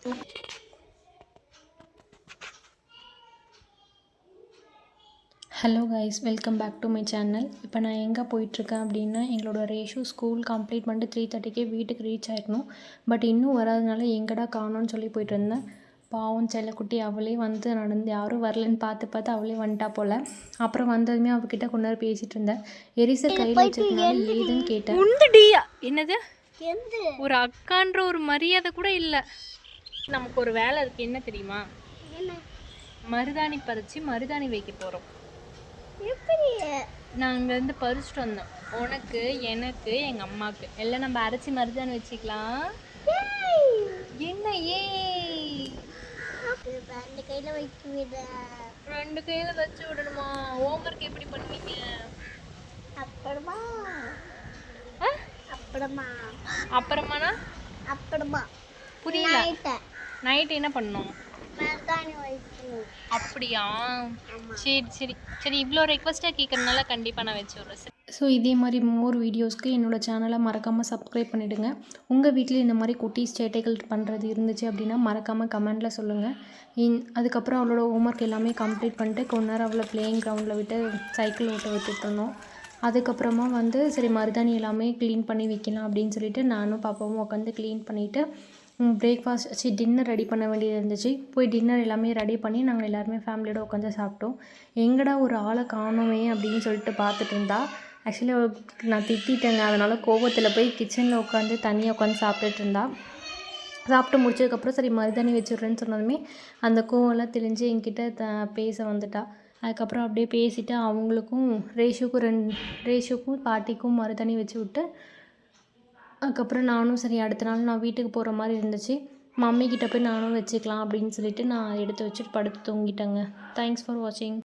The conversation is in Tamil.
Hello guys, welcome back to my channel. இப்போ நான் எங்கே போயிட்டுருக்கேன் அப்படின்னா, எங்களோட ரேஷு ஸ்கூல் கம்ப்ளீட் பண்ணிட்டு 3:30க்கே வீட்டுக்கு ரீச் ஆகிடணும். பட் இன்னும் வராதனால எங்கடா காணோன்னு சொல்லி போயிட்டு இருந்தேன். பாவம் செல்லக்குட்டி அவளே வந்து நடந்து யாரும் வரலன்னு பார்த்து அவளே வந்துட்டா போல். அப்புறம் வந்ததுமே அவகிட்ட கொஞ்ச நேரம் பேசிகிட்டு இருந்தேன். எரிசர் கையில் வச்சுருக்கனால ஏதுன்னு கேட்டேன். என்னது ஒரு அக்கான்ற ஒரு மரியாதை கூட இல்லை. நமக்கு ஒரு வேலை இருக்குது, என்ன தெரியுமா? மருதாணி பறித்து மருதாணி வைக்க போகிறோம். நாங்கள் வந்து பறிச்சுட்டு வந்தோம். உனக்கு, எனக்கு, எங்கள் அம்மாவுக்கு எல்லாம் நம்ம அரைச்சி மருதாணி வச்சுக்கலாம். என்ன ரெண்டு கையில் வச்சு விடணுமா? ஹோம்ஒர்க் எப்படி பண்ணுவீங்க? அப்புறமானா புரியல. நைட்டு என்ன பண்ணணும்? அப்படியா? சரி இவ்வளோ ரெக்வஸ்ட்டாக கேட்குறதுனால கண்டிப்பாக நான் வச்சு விட்றேன். ஸோ இதே மாதிரி மோர் வீடியோஸ்க்கு என்னோடய சேனலை மறக்காமல் சப்ஸ்கிரைப் பண்ணிவிடுங்க. உங்கள் வீட்டில் இந்த மாதிரி குட்டீஸ் சேட்டைகள் பண்ணுறது இருந்துச்சு அப்படின்னா மறக்காமல் கமெண்டில் சொல்லுங்கள். அதுக்கப்புறம் அவளோட ஹோம்ஒர்க் எல்லாமே கம்ப்ளீட் பண்ணிட்டு கொஞ்ச நேரம் அவளை பிளேயிங் கிரவுண்டில் விட்டு சைக்கிள் ஓட்ட விட்டுருந்தோம். அதுக்கப்புறமா வந்து சரி மருதாணி எல்லாமே க்ளீன் பண்ணி வைக்கலாம் அப்படின்னு சொல்லிட்டு நானும் பாப்பாவும் உட்காந்து க்ளீன் பண்ணிவிட்டு டின்னர் ரெடி பண்ண வேண்டியது இருந்துச்சு. போய் டின்னர் எல்லாமே ரெடி பண்ணி நாங்கள் எல்லாருமே ஃபேமிலியோடு உட்காந்து சாப்பிட்டோம். எங்கடா ஒரு ஆளை காணோமே அப்படின்னு சொல்லிட்டு பார்த்துட்டு இருந்தா. ஆக்சுவலி நான் திட்டிட்டேங்க. அதனால் கோபத்தில் போய் கிச்சனில் உட்காந்து தனியாக உட்காந்து சாப்பிட்டுட்டு இருந்தா. சாப்பிட்டு முடிச்சதுக்கப்புறம் சரி மருதாணி வச்சுட்றேன்னு சொன்னதுமே அந்த கோவம்லாம் தெளிஞ்சு என்கிட்ட பேச வந்துட்டா. அதுக்கப்புறம் அப்படியே பேசிவிட்டு அவங்களுக்கும் ரேஷுக்கும் பாட்டிக்கும் மருதாணி வச்சு விட்டு அதுக்கப்புறம் நானும் சரி அடுத்த நாள் நான் வீட்டுக்கு போகிற மாதிரி இருந்துச்சு. மம்மிக்கிட்ட போய் நானும் வச்சுக்கலாம் அப்படின்னு சொல்லிட்டு நான் எடுத்து வச்சுட்டு படுத்து தூங்கிட்டேங்க. தேங்க்ஸ் ஃபார் வாட்சிங்.